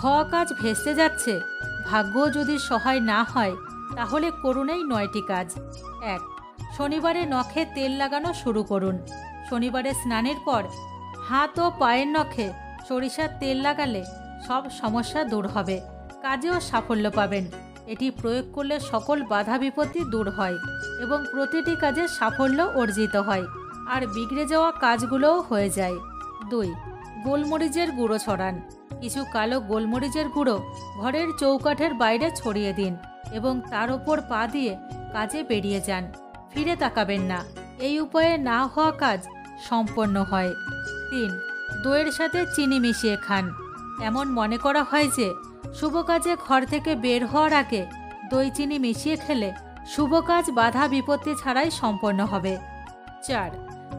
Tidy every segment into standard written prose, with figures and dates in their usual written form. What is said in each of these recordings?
হওয়া কাজ ভেস্তে যাচ্ছে, ভাগ্য যদি সহায় না হয় তাহলে করুন এই 9টি কাজ। 1. শনিবারে নখে তেল লাগানো শুরু করুন। শনিবারে স্নানের পর হাত ও পায়ের নখে সরিষার তেল লাগালে সব সমস্যা দূর হবে, কাজেও সাফল্য পাবেন। এটি প্রয়োগ করলে সকল বাধা বিপত্তি দূর হয় এবং প্রতিটি কাজে সাফল্য অর্জিত হয়, আর বিগড়ে যাওয়া কাজগুলোও হয়ে যায়। 2. গোলমরিচের গুঁড়ো ছড়ান। কিছু কালো গোলমরিচের গুঁড়ো ঘরের চৌকাঠের বাইরে ছড়িয়ে দিন এবং তার ওপর পা দিয়ে কাজে বেরিয়ে যান, ফিরে তাকাবেন না। এই উপায়ে না হওয়া কাজ সম্পন্ন হয়। 3. দইয়ের সাথে চিনি মিশিয়ে খান। এমন মনে করা হয় যে শুভ কাজে ঘর থেকে বের হওয়ার আগে দই চিনি মিশিয়ে খেলে শুভ কাজ বাধা বিপত্তি ছাড়াই সম্পন্ন হবে। 4.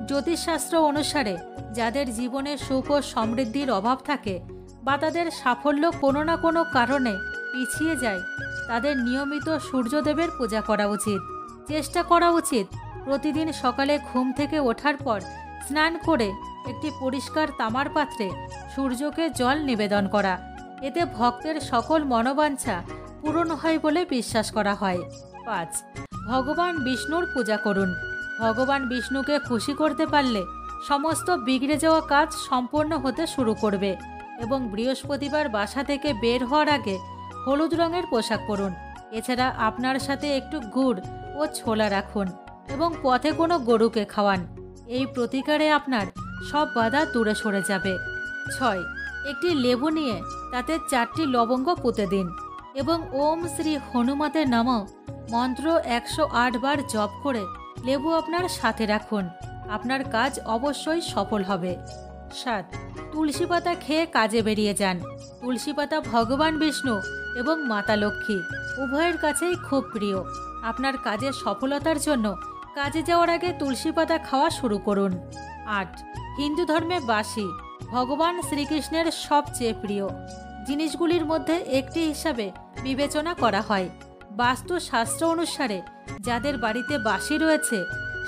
জ্যোতিষশাস্ত্র অনুসারে যাদের জীবনে সুখ ও সমৃদ্ধির অভাব থাকে বা তাদের সাফল্য কোনো না কোনো কারণে পিছিয়ে যায়, তাদের নিয়মিত সূর্যদেবের পূজা করা উচিত। চেষ্টা করা উচিত প্রতিদিন সকালে ঘুম থেকে ওঠার পর স্নান করে একটি পরিষ্কার তামার পাত্রে সূর্যকে জল নিবেদন করা। এতে ভক্তের সকল মনোবাঞ্ছা পূরণ হয় বলে বিশ্বাস করা হয়। 5. ভগবান বিষ্ণুর পূজা করুন। ভগবান বিষ্ণুকে খুশি করতে পারলে সমস্ত বিগড়ে যাওয়া কাজ সম্পন্ন হতে শুরু করবে এবং বৃহস্পতিবার বাসা থেকে বের হওয়ার আগে হলুদ রঙের পোশাক পরুন। এছাড়া আপনার সাথে একটু গুড় ও ছোলা রাখুন এবং পথে কোনো গরুকে খাওয়ান। এই প্রতিকারে আপনার সব বাধা দূরে সরে যাবে। 6. একটি লেবু নিয়ে তাতে 4টি লবঙ্গ পুঁতে দিন এবং ওম শ্রী হনুমতে নমঃ মন্ত্র 108 বার জপ করে লেবু আপনার সাথে রাখুন। আপনার কাজ অবশ্যই সফল হবে। 7. তুলসী পাতা খেয়ে কাজে বেরিয়ে যান। তুলসী পাতা ভগবান বিষ্ণু এবং মাতা লক্ষ্মী উভয়ের কাছেই খুব প্রিয়। আপনার কাজের সফলতার জন্য কাজে যাওয়ার আগে তুলসী পাতা খাওয়া শুরু করুন। 8. হিন্দু ধর্মে বাঁশি ভগবান শ্রীকৃষ্ণের সবচেয়ে প্রিয় জিনিসগুলির মধ্যে একটি হিসাবে বিবেচনা করা হয়। বাস্তুশাস্ত্র অনুসারে যাদের বাড়িতে বাঁশি রয়েছে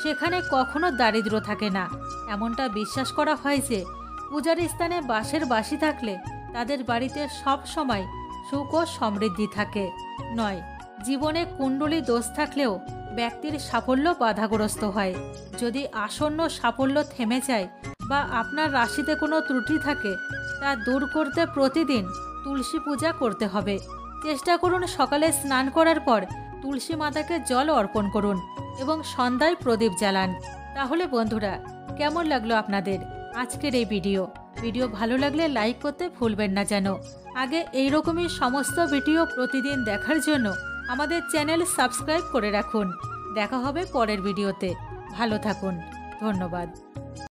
সেখানে কখনো দারিদ্র্য থাকে না। এমনটা বিশ্বাস করা হয় যে পূজার স্থানে বাঁশের বাঁশি থাকলে তাদের বাড়িতে সব সময় সুখ ও সমৃদ্ধি থাকে। 9. জীবনে কুণ্ডলী দোষ থাকলেও ব্যক্তির সাফল্য বাধাগ্রস্ত হয়। যদি আসন্ন সাফল্য থেমে যায় বা আপনার রাশিতে কোনো ত্রুটি থাকে তা দূর করতে প্রতিদিন তুলসী পূজা করতে হবে। চেষ্টা করুন সকালে স্নান করার পর তুলসী মাতাকে জল অর্পণ করুন এবং সন্ধ্যায় প্রদীপ জ্বালান। তাহলে বন্ধুরা, কেমন লাগলো আপনাদের আজকের এই ভিডিও ভালো লাগলে লাইক করতে ভুলবেন না যেন। আগে এইরকমই সমস্ত ভিডিও প্রতিদিন দেখার জন্য আমাদের চ্যানেল সাবস্ক্রাইব করে রাখুন। দেখা হবে পরের ভিডিওতে। ভালো থাকুন। ধন্যবাদ।